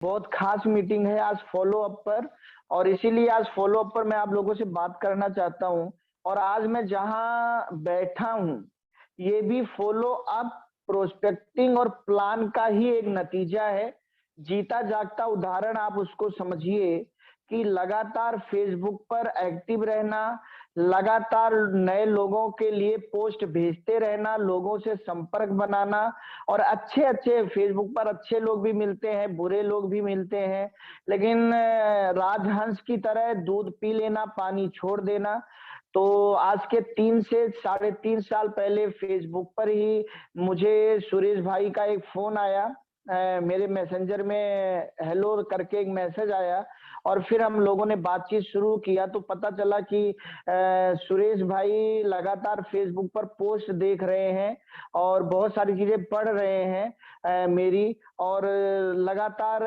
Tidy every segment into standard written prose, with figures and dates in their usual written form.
बहुत खास मीटिंग है आज फॉलो अप पर। और इसीलिए आज फॉलो अप पर मैं आप लोगों से बात करना चाहता हूं। और आज मैं जहां बैठा हूं ये भी फॉलो अप, प्रोस्पेक्टिंग और प्लान का ही एक नतीजा है। जीता जागता उदाहरण आप उसको समझिए कि लगातार फेसबुक पर एक्टिव रहना, लगातार नए लोगों के लिए पोस्ट भेजते रहना, लोगों से संपर्क बनाना। और अच्छे अच्छे फेसबुक पर अच्छे लोग भी मिलते हैं, बुरे लोग भी मिलते हैं, लेकिन राजहंस की तरह दूध पी लेना, पानी छोड़ देना। तो आज के 3 से 3.5 साल पहले फेसबुक पर ही मुझे सुरेश भाई का एक फोन आया। मेरे मैसेंजर में हेलो करके एक मैसेज आया और फिर हम लोगों ने बातचीत शुरू किया तो पता चला कि सुरेश भाई लगातार फेसबुक पर पोस्ट देख रहे हैं और बहुत सारी चीजें पढ़ रहे हैं मेरी, और लगातार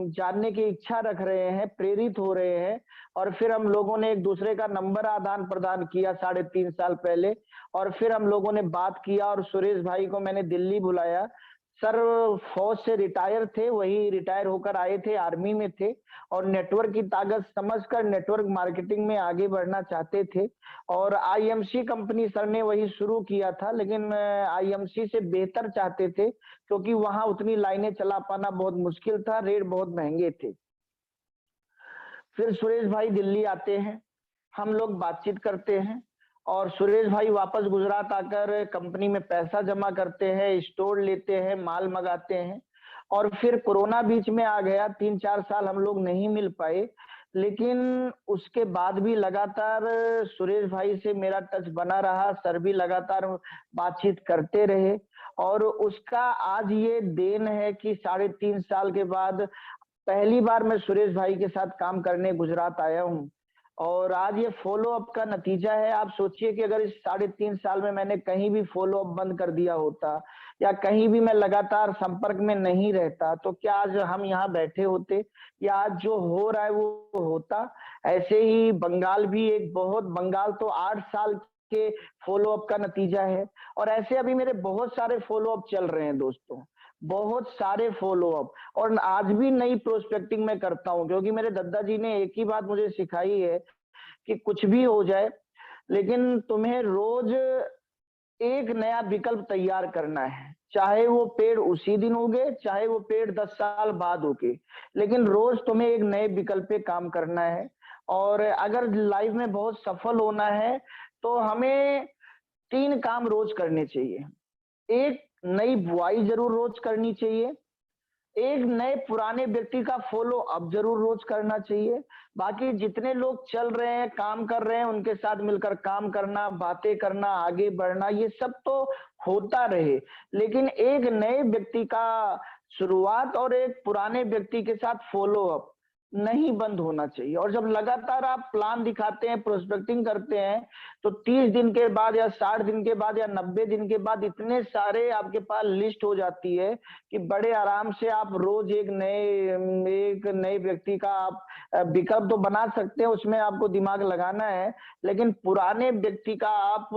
जानने की इच्छा रख रहे हैं, प्रेरित हो रहे हैं। और फिर हम लोगों ने एक दूसरे का नंबर आदान प्रदान किया 3.5 साल पहले, और फिर हम लोगों ने बात किया और सुरेश भाई को मैंने दिल्ली बुलाया। सर फौज से रिटायर थे, वही रिटायर होकर आए थे, आर्मी में थे और नेटवर्क की ताकत समझकर नेटवर्क मार्केटिंग में आगे बढ़ना चाहते थे। और आईएमसी कंपनी सर ने वही शुरू किया था, लेकिन आईएमसी से बेहतर चाहते थे क्योंकि वहां उतनी लाइनें चला पाना बहुत मुश्किल था, रेट बहुत महंगे थे। फिर सुरेश भाई दिल्ली आते हैं, हम लोग बातचीत करते हैं और सुरेश भाई वापस गुजरात आकर कंपनी में पैसा जमा करते हैं, स्टोर लेते हैं, माल मंगाते हैं। और फिर कोरोना बीच में आ गया, 3-4 साल हम लोग नहीं मिल पाए, लेकिन उसके बाद भी लगातार सुरेश भाई से मेरा टच बना रहा, सर भी लगातार बातचीत करते रहे। और उसका आज ये देन है कि 3.5 साल के बाद पहली बार मैं सुरेश भाई के साथ काम करने गुजरात आया हूँ। और आज ये फॉलो अप का नतीजा है। आप सोचिए कि अगर इस 3.5 साल में मैंने कहीं भी फॉलो अप बंद कर दिया होता या कहीं भी मैं लगातार संपर्क में नहीं रहता तो क्या आज हम यहाँ बैठे होते, या आज जो हो रहा है वो होता। ऐसे ही बंगाल भी एक बहुत, बंगाल तो 8 साल के फॉलो अप का नतीजा है। और ऐसे अभी मेरे बहुत सारे फॉलो अप चल रहे हैं दोस्तों, बहुत सारे फॉलो अप। और आज भी नई प्रोस्पेक्टिंग में करता हूं क्योंकि मेरे दादाजी ने एक ही बात मुझे सिखाई है कि कुछ भी हो जाए लेकिन तुम्हें रोज एक नया विकल्प तैयार करना है। चाहे वो पेड़ उसी दिन उगे, चाहे वो पेड़ 10 साल बाद उगे, लेकिन रोज तुम्हें एक नए विकल्प पे काम करना है। और अगर लाइफ में बहुत सफल होना है तो हमें 3 काम रोज करने चाहिए। एक, नई बुआई जरूर रोज करनी चाहिए। एक, नए पुराने व्यक्ति का फॉलो अप जरूर रोज करना चाहिए। बाकी जितने लोग चल रहे हैं, काम कर रहे हैं, उनके साथ मिलकर काम करना, बातें करना, आगे बढ़ना, ये सब तो होता रहे। लेकिन एक नए व्यक्ति का शुरुआत और एक पुराने व्यक्ति के साथ फॉलो अप नहीं बंद होना चाहिए। और जब लगातार आप प्लान दिखाते हैं, प्रोस्पेक्टिंग करते हैं, तो 30 दिन के बाद या 60 दिन के बाद या 90 दिन के बाद इतने सारे आपके पास लिस्ट हो जाती है कि बड़े आराम से आप रोज एक नए व्यक्ति का आप विकल्प तो बना सकते हैं, उसमें आपको दिमाग लगाना है, लेकिन पुराने व्यक्ति का आप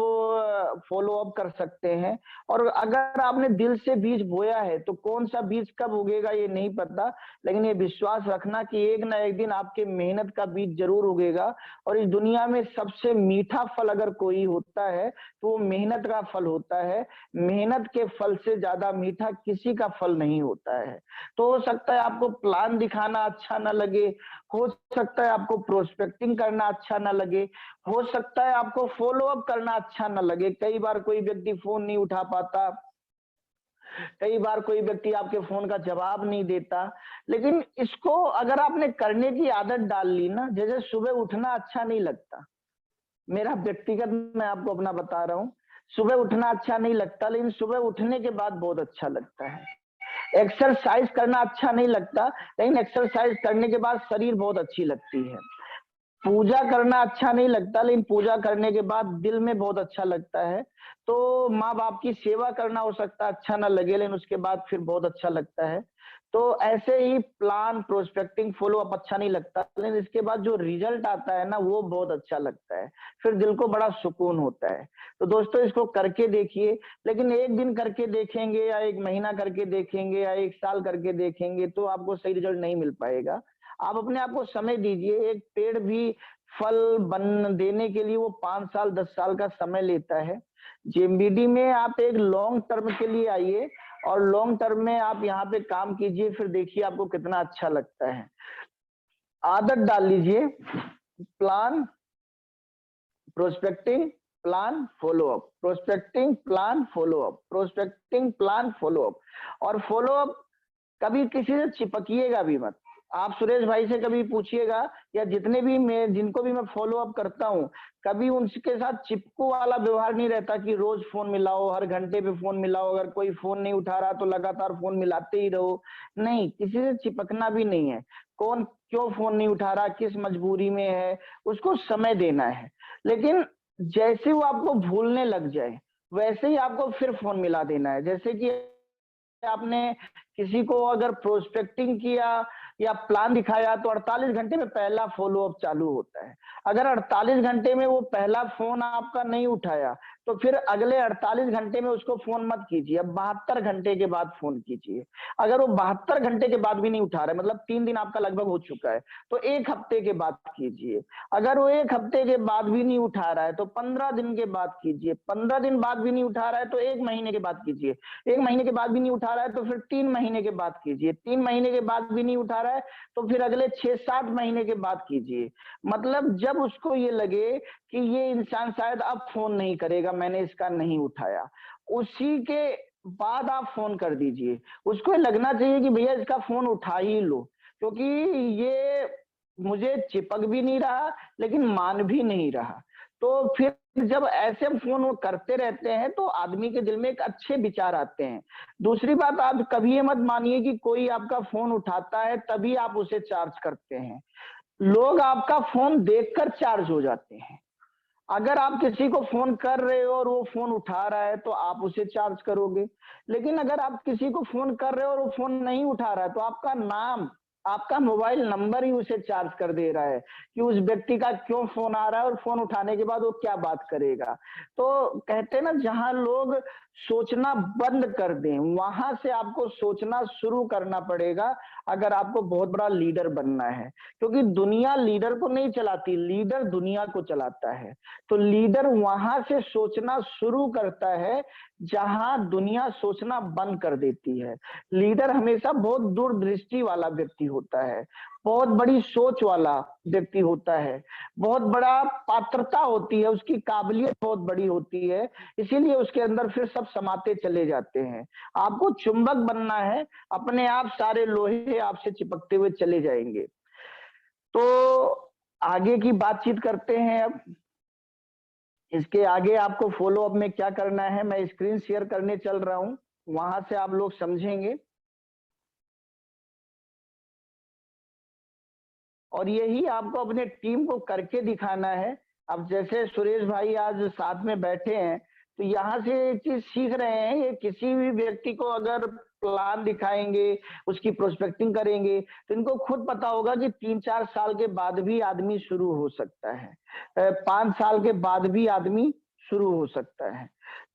फॉलो अप कर सकते हैं। और अगर आपने दिल से बीज बोया है तो कौन सा बीज कब उगेगा ये नहीं पता, लेकिन ये विश्वास रखना कि एक ना एक दिन आपके मेहनत का बीज जरूर उगेगा। और इस दुनिया में सबसे मीठा फल अगर कोई होता है तो वो मेहनत का फल होता है। मेहनत के फल से ज्यादा मीठा किसी का फल नहीं होता है। तो हो सकता है आपको प्लान दिखाना अच्छा ना लगे, हो सकता है आपको प्रोस्पेक्टिंग करना अच्छा ना लगे, हो सकता है आपको फॉलो अप करना अच्छा ना लगे। कई बार कोई व्यक्ति फोन नहीं उठा पाता, कई बार कोई व्यक्ति आपके फोन का जवाब नहीं देता, लेकिन इसको अगर आपने करने की आदत डाल ली ना, जैसे सुबह उठना अच्छा नहीं लगता, मेरा व्यक्तिगत मैं आपको अपना बता रहा हूँ, सुबह उठना अच्छा नहीं लगता, लेकिन सुबह उठने के बाद बहुत अच्छा लगता है। एक्सरसाइज करना अच्छा नहीं लगता, लेकिन एक्सरसाइज करने के बाद शरीर बहुत अच्छी लगती है। पूजा करना अच्छा नहीं लगता, लेकिन पूजा करने के बाद दिल में बहुत अच्छा लगता है। तो माँ बाप की सेवा करना हो सकता है अच्छा ना लगे, लेकिन उसके बाद फिर बहुत अच्छा लगता है। तो ऐसे ही प्लान, प्रोस्पेक्टिंग, फॉलो अप अच्छा नहीं लगता, लेकिन इसके बाद जो रिजल्ट आता है ना वो बहुत अच्छा लगता है, फिर दिल को बड़ा सुकून होता है। तो दोस्तों इसको करके देखिए, लेकिन एक दिन करके देखेंगे या एक महीना करके देखेंगे या एक साल करके देखेंगे तो आपको सही रिजल्ट नहीं मिल पाएगा। आप अपने आप को समय दीजिए। एक पेड़ भी फल बन देने के लिए वो 5 साल 10 साल का समय लेता है। जेएमबीडी में आप एक लॉन्ग टर्म के लिए आइए और लॉन्ग टर्म में आप यहाँ पे काम कीजिए, फिर देखिए आपको कितना अच्छा लगता है। आदत डाल लीजिए, plan, prospecting, plan, follow up, prospecting, plan, follow up, prospecting, plan, follow up. और फॉलो अप कभी किसी से चिपकिएगा भी मत। आप सुरेश भाई से कभी पूछिएगा या जितने भी मैं जिनको भी मैं फॉलो अप करता हूँ, कभी उनके साथ चिपकू वाला व्यवहार नहीं रहता कि रोज फोन मिलाओ, हर घंटे पे फोन मिलाओ, अगर कोई फोन नहीं उठा रहा तो लगातार फोन मिलाते ही रहो। नहीं, किसी से चिपकना भी नहीं है। कौन क्यों फोन नहीं उठा रहा, किस मजबूरी में है, उसको समय देना है। लेकिन जैसे वो आपको भूलने लग जाए वैसे ही आपको फिर फोन मिला देना है। जैसे कि आपने किसी को अगर प्रोस्पेक्टिंग किया या प्लान दिखाया तो 48 घंटे में पहला फॉलो अप चालू होता है। अगर 48 घंटे में वो पहला फोन आपका नहीं उठाया तो फिर अगले 48 घंटे में उसको फोन मत कीजिए, अब 72 घंटे के बाद फोन कीजिए। अगर वो 72 घंटे के बाद भी नहीं उठा रहा है, मतलब 3 दिन आपका लगभग हो चुका है, तो 1 हफ्ते के बाद कीजिए। अगर वो 1 हफ्ते के बाद भी नहीं उठा रहा है तो 15 दिन के बाद कीजिए। 15 दिन बाद भी नहीं उठा रहा है तो 1 महीने के बाद कीजिए। 1 महीने के बाद भी नहीं उठा रहा है तो फिर 3 महीने के बाद कीजिए। 3 महीने के बाद भी नहीं उठा रहा है तो फिर अगले 6-7 महीने के बाद कीजिए। मतलब जब उसको ये लगे कि ये इंसान शायद अब फोन नहीं करेगा, मैंने इसका नहीं उठाया, उसी के बाद आप फोन कर दीजिए। उसको लगना चाहिए कि भैया इसका फोन उठा ही लो, क्योंकि ये मुझे चिपक भी नहीं रहा लेकिन मान भी नहीं रहा। तो फिर जब ऐसे फोन वो करते रहते हैं तो आदमी के दिल में एक अच्छे विचार आते हैं। दूसरी बात, आप कभी ये मत मानिए कि कोई आपका फोन उठाता है तभी आप उसे चार्ज करते हैं। लोग आपका फोन देखकर चार्ज हो जाते हैं। अगर आप किसी को फोन कर रहे हो और वो फोन उठा रहा है तो आप उसे चार्ज करोगे, लेकिन अगर आप किसी को फोन कर रहे हो और वो फोन नहीं उठा रहा है तो आपका नाम, आपका मोबाइल नंबर ही उसे चार्ज कर दे रहा है कि उस व्यक्ति का क्यों फोन आ रहा है और फोन उठाने के बाद वो क्या बात करेगा। तो कहते हैं ना, जहां लोग सोचना बंद कर दें वहां से आपको सोचना शुरू करना पड़ेगा अगर आपको बहुत बड़ा लीडर बनना है। क्योंकि दुनिया लीडर को नहीं चलाती, लीडर दुनिया को चलाता है। तो लीडर वहां से सोचना शुरू करता है जहां दुनिया सोचना बंद कर देती है। लीडर हमेशा बहुत दूरदृष्टि वाला व्यक्ति होता है, बहुत बड़ी सोच वाला व्यक्ति होता है, बहुत बड़ा पात्रता होती है, उसकी काबिलियत बहुत बड़ी होती है, इसीलिए उसके अंदर फिर सब समाते चले जाते हैं। आपको चुंबक बनना है, अपने आप सारे लोहे आपसे चिपकते हुए चले जाएंगे। तो आगे की बातचीत करते हैं। अब इसके आगे आपको फॉलो अप में क्या करना है मैं स्क्रीन शेयर करने चल रहा हूं, वहां से आप लोग समझेंगे। और यही आपको अपने टीम को करके दिखाना है। अब जैसे सुरेश भाई आज साथ में बैठे हैं तो यहाँ से एक चीज सीख रहे हैं, ये किसी भी व्यक्ति को अगर प्लान दिखाएंगे, उसकी प्रोस्पेक्टिंग करेंगे तो इनको खुद पता होगा कि 3-4 साल के बाद भी आदमी शुरू हो सकता है, 5 साल के बाद भी आदमी शुरू हो सकता है।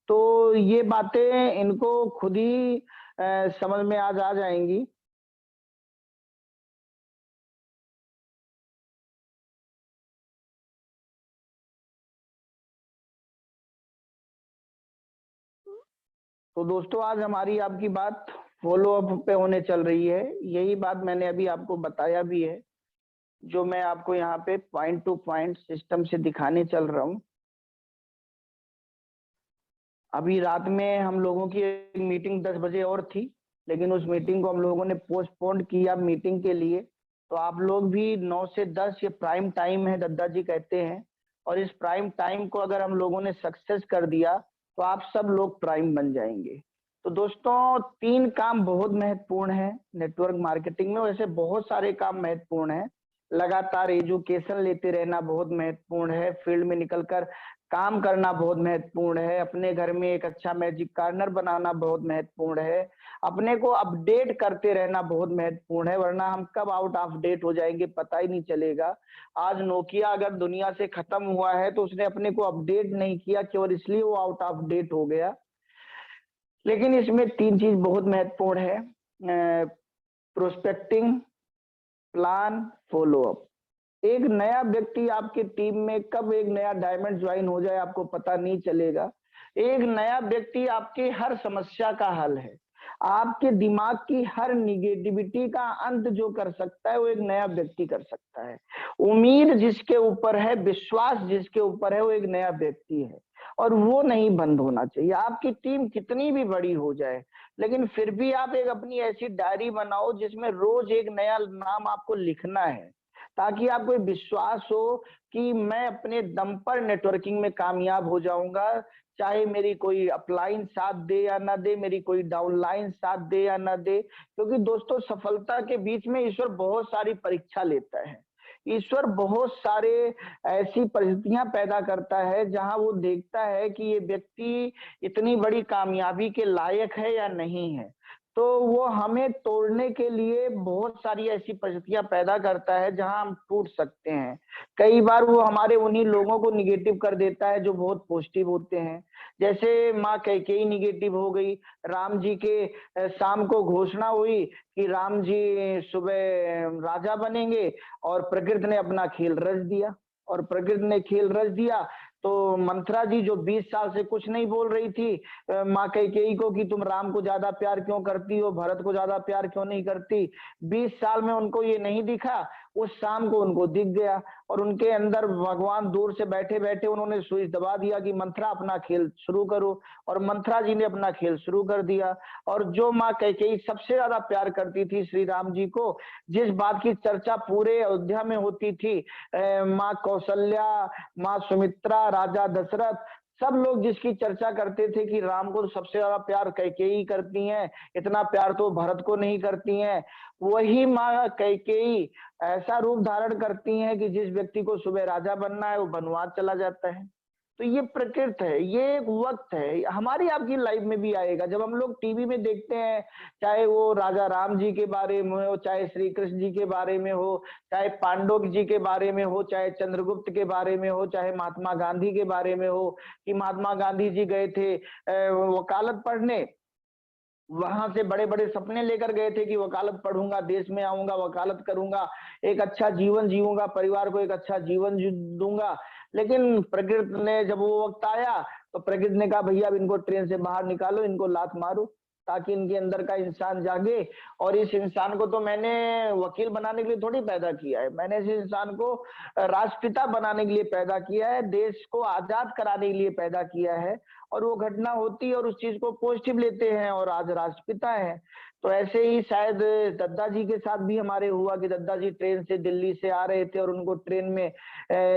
तो ये बातें इनको खुद ही समझ में आज आ जाएंगी। तो दोस्तों आज हमारी आपकी बात फॉलो अप पे होने चल रही है। यही बात मैंने अभी आपको बताया भी है, जो मैं आपको यहाँ पे पॉइंट टू पॉइंट सिस्टम से दिखाने चल रहा हूँ। अभी रात में हम लोगों की एक मीटिंग 10 बजे और थी, लेकिन उस मीटिंग को हम लोगों ने पोस्टपोन किया मीटिंग के लिए। तो आप लोग भी 9 से 10 ये प्राइम टाइम है, दद्दा जी कहते हैं, और इस प्राइम टाइम को अगर हम लोगों ने सक्सेस कर दिया तो आप सब लोग प्राइम बन जाएंगे। तो दोस्तों 3 काम बहुत महत्वपूर्ण है नेटवर्क मार्केटिंग में, वैसे बहुत सारे काम महत्वपूर्ण है, लगातार एजुकेशन लेते रहना बहुत महत्वपूर्ण है, फील्ड में निकलकर काम करना बहुत महत्वपूर्ण है, अपने घर में एक अच्छा मैजिक कार्नर बनाना बहुत महत्वपूर्ण है, अपने को अपडेट करते रहना बहुत महत्वपूर्ण है, वरना हम कब आउट ऑफ डेट हो जाएंगे पता ही नहीं चलेगा। आज नोकिया अगर दुनिया से खत्म हुआ है तो उसने अपने को अपडेट नहीं किया, केवल इसलिए वो आउट ऑफ डेट हो गया। लेकिन इसमें 3 चीज बहुत महत्वपूर्ण है, प्रोस्पेक्टिंग, प्लान, फॉलो अप। एक नया व्यक्ति आपके टीम में कब एक नया डायमंड ज्वाइन हो जाए आपको पता नहीं चलेगा। एक नया व्यक्ति आपकी हर समस्या का हल है, आपके दिमाग की हर निगेटिविटी का अंत जो कर सकता है वो एक नया व्यक्ति कर सकता है। उम्मीद जिसके ऊपर है, विश्वास जिसके ऊपर है, वो एक नया व्यक्ति है और वो नहीं बंद होना चाहिए। आपकी टीम कितनी भी बड़ी हो जाए, लेकिन फिर भी आप एक अपनी ऐसी डायरी बनाओ जिसमें रोज एक नया नाम आपको लिखना है, ताकि आपको विश्वास हो कि मैं अपने दम पर नेटवर्किंग में कामयाब हो जाऊंगा, चाहे मेरी कोई अपलाइन साथ दे या ना दे, मेरी कोई डाउनलाइन साथ दे या ना दे। क्योंकि दोस्तों सफलता के बीच में ईश्वर बहुत सारी परीक्षा लेता है। ईश्वर बहुत सारे ऐसी परिस्थितियां पैदा करता है जहां वो देखता है कि ये व्यक्ति इतनी बड़ी कामयाबी के लायक है या नहीं है। तो वो हमें तोड़ने के लिए बहुत सारी ऐसी परिस्थितियां पैदा करता है जहां हम टूट सकते हैं। कई बार वो हमारे उन्हीं लोगों को निगेटिव कर देता है जो बहुत पॉजिटिव होते हैं। जैसे माँ कैकेयी निगेटिव हो गई, राम जी के शाम को घोषणा हुई कि राम जी सुबह राजा बनेंगे और प्रकृति ने अपना खेल रच दिया। और प्रकृति ने खेल रच दिया तो मंथरा जी जो 20 साल से कुछ नहीं बोल रही थी माँ कैकेयी को कि तुम राम को ज्यादा प्यार क्यों करती हो, भरत को ज्यादा प्यार क्यों नहीं करती, 20 साल में उनको ये नहीं दिखा, उस शाम को उनको दिख गया और उनके अंदर भगवान दूर से बैठे बैठे उन्होंने स्विच दबा दिया कि मंथरा अपना खेल शुरू करो, और मंथरा जी ने अपना खेल शुरू कर दिया। और जो माँ कैकेयी सबसे ज्यादा प्यार करती थी श्री राम जी को, जिस बात की चर्चा पूरे अयोध्या में होती थी, माँ कौशल्या, माँ सुमित्रा, राजा दशरथ, सब लोग जिसकी चर्चा करते थे कि राम को सबसे ज्यादा प्यार कैकेयी करती हैं, इतना प्यार तो भरत को नहीं करती हैं, वही माँ कैकेयी ऐसा रूप धारण करती हैं कि जिस व्यक्ति को सुबह राजा बनना है वो वनवास चला जाता है। तो ये प्रकृति है, ये एक वक्त है, हमारी आपकी लाइफ में भी आएगा। जब हम लोग टीवी में देखते हैं, चाहे वो राजा राम जी के बारे में हो, चाहे श्री कृष्ण जी के बारे में हो, चाहे पांडव जी के बारे में हो, चाहे चंद्रगुप्त के बारे में हो, चाहे महात्मा गांधी के बारे में हो कि महात्मा गांधी जी गए थे वकालत पढ़ने, वहां से बड़े बड़े सपने लेकर गए थे कि वकालत पढ़ूंगा, देश में आऊंगा, वकालत करूंगा, एक अच्छा जीवन जीऊंगा, परिवार को एक अच्छा जीवन दूंगा। लेकिन प्रकृति ने जब वो वक्त आया तो प्रकृति ने कहा भैया अब इनको ट्रेन से बाहर निकालो, इनको लात मारो, ताकि इनके अंदर का इंसान जागे। और इस इंसान को तो मैंने वकील बनाने के लिए थोड़ी पैदा किया है, मैंने इस इंसान को राष्ट्रपिता बनाने के लिए पैदा किया है, देश को आजाद कराने के लिए पैदा किया है। और वो घटना होती है और उस चीज को पॉजिटिव लेते हैं और आज राष्ट्रपिता है। तो ऐसे ही शायद दद्दा जी के साथ भी हमारे हुआ कि दद्दा जी ट्रेन से दिल्ली से आ रहे थे और उनको ट्रेन में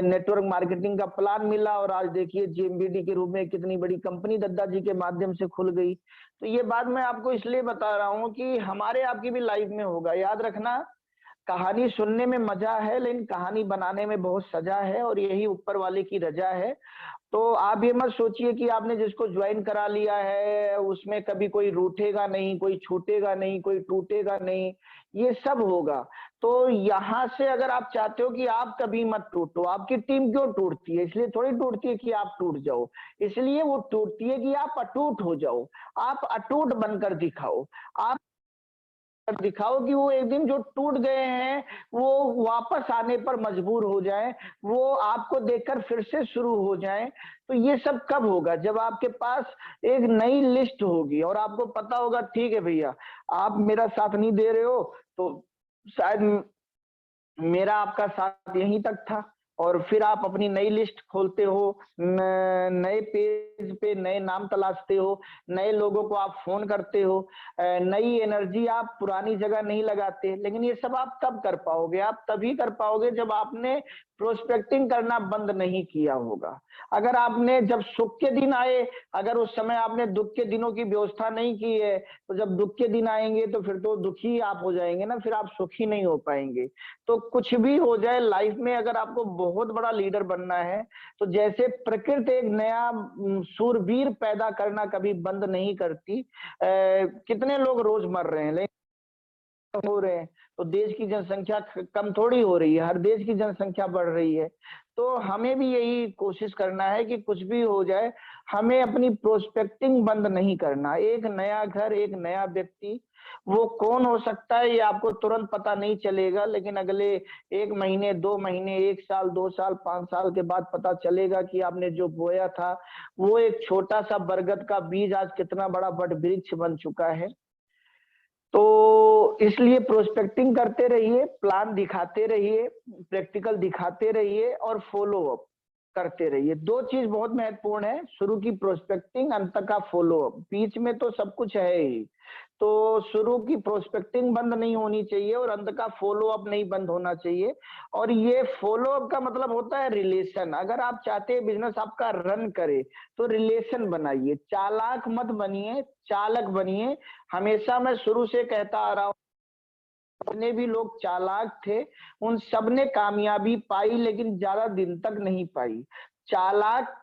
नेटवर्क मार्केटिंग का प्लान मिला और आज देखिए जेएमबीडी के रूप में कितनी बड़ी कंपनी दद्दा जी के माध्यम से खुल गई। तो ये बात मैं आपको इसलिए बता रहा हूँ कि हमारे आपकी भी लाइफ में होगा। याद रखना, कहानी सुनने में मजा है लेकिन कहानी बनाने में बहुत सजा है और यही ऊपर वाले की रजा है। तो आप ये मत सोचिए कि आपने जिसको ज्वाइन करा लिया है उसमें कभी कोई रूठेगा नहीं, कोई छूटेगा नहीं, कोई टूटेगा नहीं, ये सब होगा। तो यहाँ से अगर आप चाहते हो कि आप कभी मत टूटो, आपकी टीम क्यों टूटती है? इसलिए थोड़ी टूटती है कि आप टूट जाओ, इसलिए वो टूटती है कि आप अटूट हो जाओ, आप अटूट बनकर दिखाओ, आप दिखाओ कि वो एक दिन जो टूट गए हैं वो वापस आने पर मजबूर हो जाए, वो आपको देखकर फिर से शुरू हो जाए। तो ये सब कब होगा? जब आपके पास एक नई लिस्ट होगी और आपको पता होगा ठीक है भैया आप मेरा साथ नहीं दे रहे हो तो शायद मेरा आपका साथ यहीं तक था, और फिर आप अपनी नई लिस्ट खोलते हो, नए पेज पे नए नाम तलाशते हो, नए लोगों को आप फोन करते हो, नई एनर्जी आप पुरानी जगह नहीं लगाते। लेकिन ये सब आप तब कर पाओगे, आप तभी कर पाओगे जब आपने प्रोस्पेक्टिंग करना बंद नहीं किया होगा। अगर आपने जब सुख के दिन आए, अगर उस समय आपने दुख के दिनों की व्यवस्था नहीं की है, तो जब दुख के दिन आएंगे तो फिर तो दुखी आप हो जाएंगे ना, फिर आप सुखी नहीं हो पाएंगे। तो कुछ भी हो जाए लाइफ में, अगर आपको बहुत बड़ा लीडर बनना है, तो जैसे प्रकृति एक नया शूरवीर पैदा करना कभी बंद नहीं करती। कितने लोग रोज मर रहे हैं, लेकिन हो रहे हैं, तो देश की जनसंख्या कम थोड़ी हो रही है, हर देश की जनसंख्या बढ़ रही है। तो हमें भी यही कोशिश करना है कि कुछ भी हो जाए, हमें अपनी प्रोस्पेक्टिंग बंद नहीं करना। एक नया घर, एक नया व्यक्ति, वो कौन हो सकता है ये आपको तुरंत पता नहीं चलेगा, लेकिन अगले 1 महीने, 2 महीने, 1 साल, 2 साल, 5 साल के बाद पता चलेगा कि आपने जो बोया था, वो एक छोटा सा बरगद का बीज आज कितना बड़ा वट वृक्ष बन चुका है। तो इसलिए प्रोस्पेक्टिंग करते रहिए, प्लान दिखाते रहिए, प्रैक्टिकल दिखाते रहिए और फॉलो अप करते रहिए। 2 चीज बहुत महत्वपूर्ण है, शुरू की प्रोस्पेक्टिंग, अंत का फॉलो अप। बीच में तो सब कुछ है ही, तो शुरू की प्रोस्पेक्टिंग बंद नहीं होनी चाहिए और अंत का फॉलो अप नहीं बंद होना चाहिए। और ये फॉलो अप का मतलब होता है रिलेशन। अगर आप चाहते हैं बिजनेस आपका रन करे, तो रिलेशन बनाइए, चालाक मत बनिए, चालक बनिए। हमेशा मैं शुरू से कहता आ रहा हूं, जितने भी लोग चालाक थे उन सब ने कामयाबी पाई, लेकिन ज्यादा दिन तक नहीं पाई। चालाक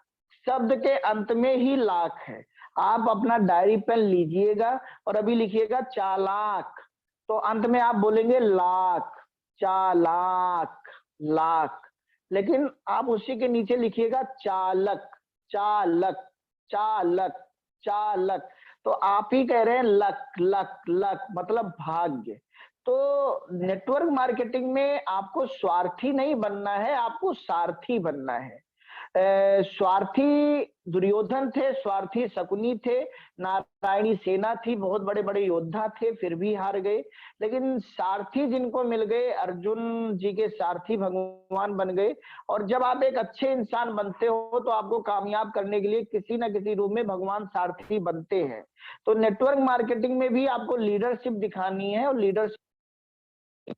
शब्द के अंत में ही लाख है। आप अपना डायरी पेन लीजिएगा और अभी लिखिएगा चालाक, तो अंत में आप बोलेंगे लाख, चालाक, लाख। लेकिन आप उसी के नीचे लिखिएगा चालक, चालक, चालक, चालक। तो आप ही कह रहे हैं लक, लक, लक मतलब भाग्य। तो नेटवर्क मार्केटिंग में आपको स्वार्थी नहीं बनना है, आपको सारथी बनना है। स्वार्थी दुर्योधन थे, स्वार्थी शकुनी थे, नारायणी सेना थी, बहुत बड़े बड़े योद्धा थे, फिर भी हार गए। लेकिन सारथी जिनको मिल गए, अर्जुन जी के सारथी भगवान बन गए। और जब आप एक अच्छे इंसान बनते हो, तो आपको कामयाब करने के लिए किसी ना किसी रूप में भगवान सारथी बनते हैं। तो नेटवर्क मार्केटिंग में भी आपको लीडरशिप दिखानी है, और लीडरशिप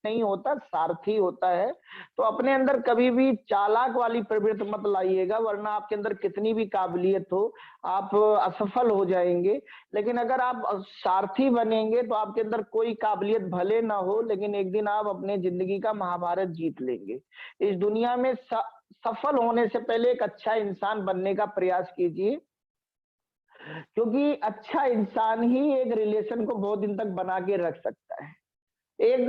नहीं होता, सारथी होता है। तो अपने अंदर कभी भी चालाक वाली प्रवृत्ति मत लाइएगा, वरना आपके अंदर कितनी भी काबिलियत हो, आप असफल हो जाएंगे। लेकिन अगर आप सारथी बनेंगे, तो आपके अंदर कोई काबिलियत भले ना हो, लेकिन एक दिन आप अपने जिंदगी का महाभारत जीत लेंगे। इस दुनिया में सफल होने से पहले एक अच्छा इंसान बनने का प्रयास कीजिए, क्योंकि अच्छा इंसान ही एक रिलेशन को बहुत दिन तक बना के रख सकता है। एक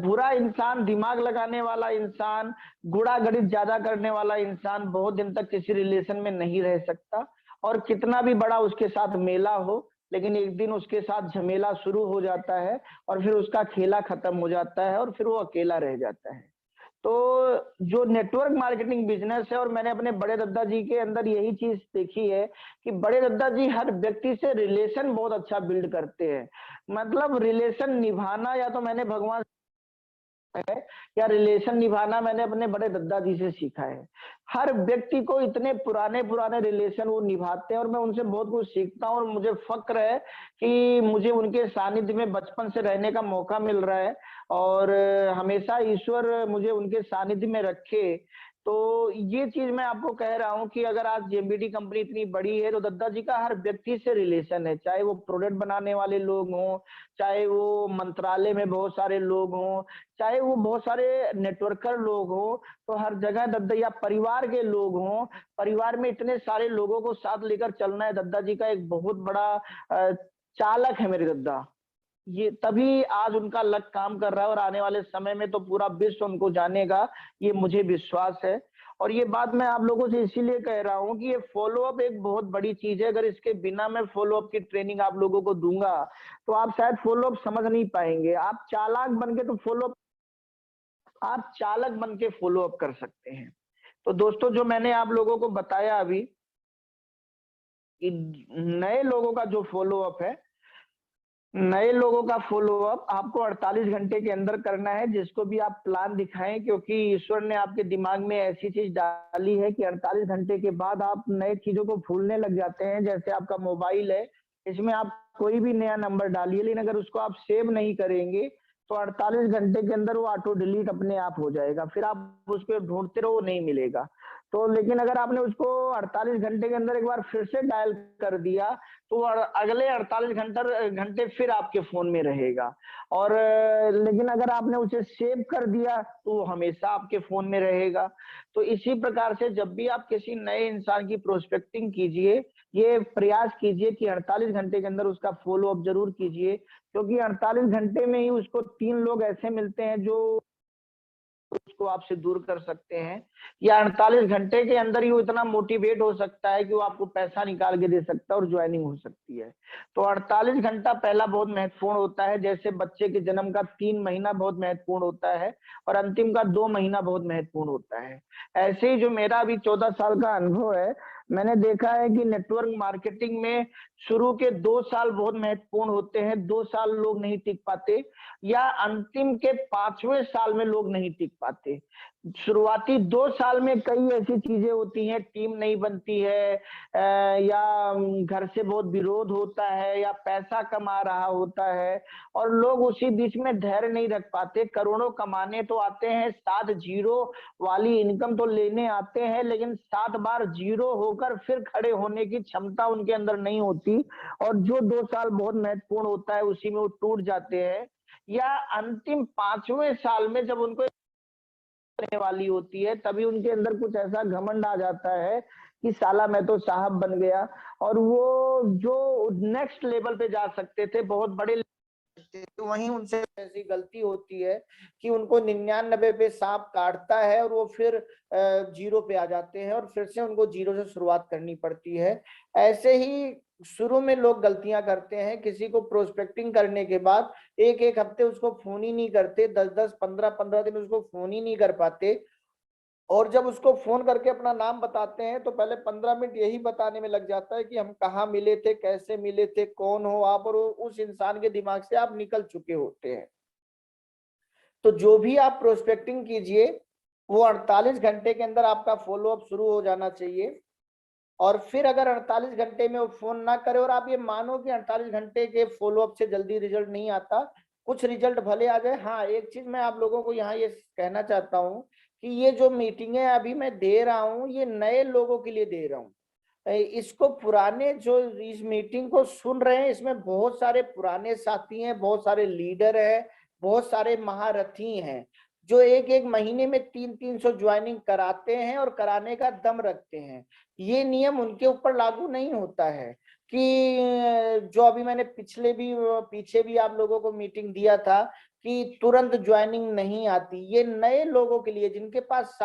बुरा इंसान, दिमाग लगाने वाला इंसान, गुणा गणित ज्यादा करने वाला इंसान बहुत दिन तक किसी रिलेशन में नहीं रह सकता। और कितना भी बड़ा उसके साथ मेला हो, लेकिन एक दिन उसके साथ झमेला शुरू हो जाता है और फिर उसका खेला खत्म हो जाता है और फिर वो अकेला रह जाता है। तो जो नेटवर्क मार्केटिंग बिजनेस है, और मैंने अपने बड़े दद्दा जी के अंदर यही चीज देखी है कि बड़े दद्दा जी हर व्यक्ति से रिलेशन बहुत अच्छा बिल्ड करते हैं। मतलब रिलेशन निभाना, या तो मैंने भगवान है, या रिलेशन निभाना मैंने अपने बड़े दद्दा जी से सीखा है। हर व्यक्ति को इतने पुराने पुराने रिलेशन वो निभाते हैं, और मैं उनसे बहुत कुछ सीखता हूँ। और मुझे फक्र है कि मुझे उनके सानिध्य में बचपन से रहने का मौका मिल रहा है, और हमेशा ईश्वर मुझे उनके सानिध्य में रखे। तो ये चीज मैं आपको कह रहा हूँ कि अगर आज जेएमबीटी कंपनी इतनी बड़ी है, तो दद्दा जी का हर व्यक्ति से रिलेशन है, चाहे वो प्रोडक्ट बनाने वाले लोग हों, चाहे वो मंत्रालय में बहुत सारे लोग हों, चाहे वो बहुत सारे नेटवर्कर लोग हों, तो हर जगह दद्दा, या परिवार के लोग हों, परिवार में इतने सारे लोगों को साथ लेकर चलना है दद्दा जी का एक बहुत बड़ा चालक है मेरे दद्दा। ये तभी आज उनका लक काम कर रहा है, और आने वाले समय में तो पूरा विश्व उनको जानेगा, ये मुझे विश्वास है। और ये बात मैं आप लोगों से इसीलिए कह रहा हूँ कि ये फॉलो अप एक बहुत बड़ी चीज है। अगर इसके बिना मैं फॉलो अप की ट्रेनिंग आप लोगों को दूंगा, तो आप शायद फॉलो अप समझ नहीं पाएंगे। आप चालाक बन के तो फॉलो अप, आप चालक बन के फॉलो अप कर सकते हैं। तो दोस्तों, जो मैंने आप लोगों को बताया अभी कि नए लोगों का जो फॉलो अप है, नए लोगों का फॉलोअप आपको 48 घंटे के अंदर करना है, जिसको भी आप प्लान दिखाएं, क्योंकि ईश्वर ने आपके दिमाग में ऐसी चीज डाली है कि 48 घंटे के बाद आप नए चीजों को भूलने लग जाते हैं। जैसे आपका मोबाइल है, इसमें आप कोई भी नया नंबर डालिए, लेकिन अगर उसको आप सेव नहीं करेंगे तो 48 घंटे के अंदर वो ऑटो डिलीट अपने आप हो जाएगा, फिर आप उसको ढूंढते रहो, वो नहीं मिलेगा। तो लेकिन अगर आपने उसको 48 घंटे के अंदर एक बार फिर से डायल कर दिया तो अगले 48 घंटे फिर आपके फोन में रहेगा। और लेकिन अगर आपने उसे सेव कर दिया तो वो हमेशा आपके फोन में रहेगा। तो इसी प्रकार से जब भी आप किसी नए इंसान की प्रोस्पेक्टिंग कीजिए, ये प्रयास कीजिए कि 48 घंटे के अंदर उसका फॉलो अप जरूर कीजिए, क्योंकि 48 घंटे में ही उसको 3 लोग ऐसे मिलते हैं जो उसको आपसे दूर कर सकते हैं, या 48 घंटे के अंदर ही वो इतना मोटिवेट हो सकता है कि वो आपको पैसा निकाल के दे सकता है और ज्वाइनिंग हो सकती है। तो 48 घंटा पहला बहुत महत्वपूर्ण होता है, जैसे बच्चे के जन्म का 3 महीना बहुत महत्वपूर्ण होता है और अंतिम का 2 महीना बहुत महत्वपूर्ण होता है। ऐसे ही जो मेरा अभी 14 साल का अनुभव है, मैंने देखा है कि नेटवर्क मार्केटिंग में शुरू के 2 साल बहुत महत्वपूर्ण होते हैं, 2 साल लोग नहीं टिक पाते, या अंतिम के 5वें साल में लोग नहीं टिक पाते। शुरुआती 2 साल में कई ऐसी चीजें होती हैं, टीम नहीं बनती है, या घर से बहुत विरोध होता है, या पैसा कम आ रहा होता है, और लोग उसी बीच में धैर्य नहीं रख पाते। करोड़ों कमाने तो आते हैं, 7 जीरो वाली इनकम तो लेने आते हैं, लेकिन 7 बार जीरो होकर फिर खड़े होने की क्षमता उनके अंदर नहीं होती, और जो 2 साल बहुत महत्वपूर्ण होता है उसी में वो टूट जाते हैं। या अंतिम 5वें साल में जब उनको करने वाली होती है, तभी उनके अंदर कुछ ऐसा घमंड आ जाता है कि साला मैं तो साहब बन गया, और वो जो नेक्स्ट लेवल पे जा सकते थे, बहुत बड़े, तो वहीं उनसे ऐसी गलती होती है कि उनको 99 पे सांप काटता है और वो फिर जीरो पे आ जाते हैं और फिर से उनको जीरो से शुरुआत करनी पड़ती है। ऐसे ही शुरू में लोग गलतियां करते हैं, किसी को प्रोस्पेक्टिंग करने के बाद एक एक हफ्ते उसको फोन ही नहीं करते, 10-10 15-15 दिन उसको फोन ही नहीं कर पाते, और जब उसको फोन करके अपना नाम बताते हैं तो पहले 15 मिनट यही बताने में लग जाता है कि हम कहाँ मिले थे, कैसे मिले थे, कौन हो आप, और उस इंसान के दिमाग से आप निकल चुके होते हैं। तो जो भी आप प्रोस्पेक्टिंग कीजिए वो 48 घंटे के अंदर आपका फॉलोअप शुरू हो जाना चाहिए। और फिर अगर 48 घंटे में वो फोन ना करे, और आप ये मानो कि 48 घंटे के फॉलोअप से जल्दी रिजल्ट नहीं आता, कुछ रिजल्ट भले आ जाए। हाँ, एक चीज मैं आप लोगों को यहाँ ये कहना चाहता हूँ कि ये जो मीटिंग है अभी मैं दे रहा हूँ, ये नए लोगों के लिए दे रहा हूँ। इसको पुराने जो इस मीटिंग को सुन रहे हैं, इसमें बहुत सारे पुराने साथी हैं, बहुत सारे लीडर हैं, बहुत सारे महारथी हैं, जो एक एक महीने में 300-300 ज्वाइनिंग कराते हैं और कराने का दम रखते हैं। ये नियम उनके ऊपर लागू नहीं होता है कि जो अभी मैंने पीछे भी आप लोगों को मीटिंग दिया था कि तुरंत ज्वाइनिंग नहीं आती। ये नए लोगों के लिए, जिनके पास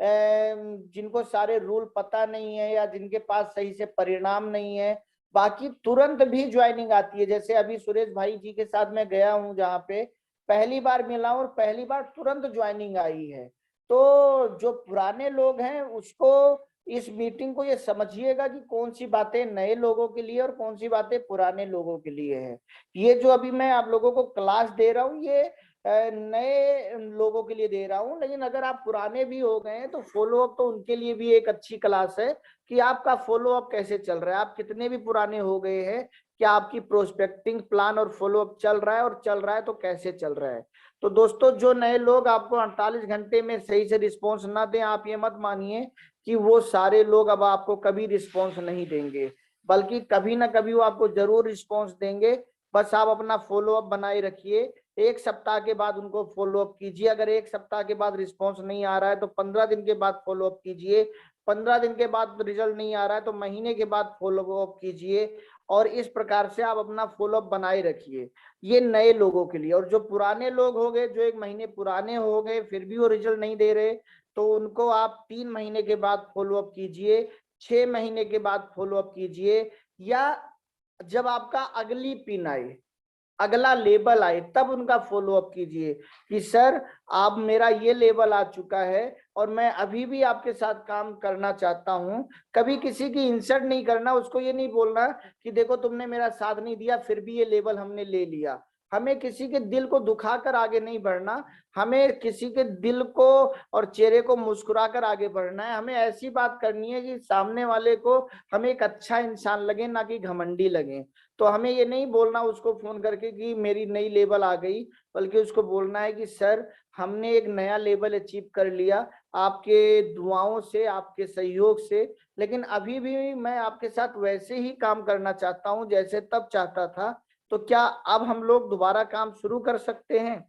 जिनको सारे रूल पता नहीं है या जिनके पास सही से परिणाम नहीं है, बाकी तुरंत भी ज्वाइनिंग आती है। जैसे अभी सुरेश भाई जी के साथ मैं गया हूं, जहाँ पे पहली बार मिला और पहली बार तुरंत ज्वाइनिंग आई है। तो जो पुराने लोग हैं उसको, इस मीटिंग को ये समझिएगा कि कौन सी बातें नए लोगों के लिए और कौन सी बातें पुराने लोगों के लिए है। ये जो अभी मैं आप लोगों को क्लास दे रहा हूँ, ये नए लोगों के लिए दे रहा हूँ, लेकिन अगर आप पुराने भी हो गए हैं तो फॉलो अप तो उनके लिए भी एक अच्छी क्लास है कि आपका फॉलो अप कैसे चल रहा है। आप कितने भी पुराने हो गए हैं, क्या आपकी प्रोस्पेक्टिंग प्लान और फॉलो अप चल रहा है, और चल रहा है तो कैसे चल रहा है। तो दोस्तों, जो नए लोग आपको 48 घंटे में सही से रिस्पॉन्स ना दें, आप ये मत मानिए कि वो सारे लोग अब आपको कभी रिस्पॉन्स नहीं देंगे, बल्कि कभी ना कभी वो आपको जरूर रिस्पॉन्स देंगे। बस आप अपना फॉलो अप बनाए रखिए। 1 सप्ताह के बाद उनको फॉलो अप कीजिए। अगर 1 सप्ताह के बाद रिस्पॉन्स नहीं आ रहा है तो 15 दिन के बाद फॉलो अप कीजिए। 15 दिन के बाद रिजल्ट नहीं आ रहा है तो महीने के बाद फॉलो अप कीजिए। और इस प्रकार से आप अपना फॉलो अप बनाए रखिए। ये नए लोगों के लिए। और जो पुराने लोग हो गए, जो 1 महीने पुराने हो गए फिर भी वो रिजल्ट नहीं दे रहे, तो उनको आप 3 महीने के बाद फॉलो अप कीजिए, 6 महीने के बाद फॉलो अप कीजिए, या जब आपका अगली पिन आए, अगला लेवल आए तब उनका फॉलो अप कीजिए कि सर आप मेरा ये लेवल आ चुका है और मैं अभी भी आपके साथ काम करना चाहता हूं। कभी किसी की इंसल्ट नहीं करना, उसको ये नहीं बोलना कि देखो तुमने मेरा साथ नहीं दिया फिर भी ये लेवल हमने ले लिया। हमें किसी के दिल को दुखाकर आगे नहीं बढ़ना, हमें किसी के दिल को और चेहरे को मुस्कुराकर आगे बढ़ना है। हमें ऐसी बात करनी है कि सामने वाले को हमें एक अच्छा इंसान लगे, ना कि घमंडी लगे। तो हमें ये नहीं बोलना उसको फोन करके कि मेरी नई लेवल आ गई, बल्कि उसको बोलना है कि सर हमने एक नया लेवल अचीव कर लिया आपके दुआओं से, आपके सहयोग से, लेकिन अभी भी मैं आपके साथ वैसे ही काम करना चाहता हूं जैसे तब चाहता था। तो क्या अब हम लोग दोबारा काम शुरू कर सकते हैं?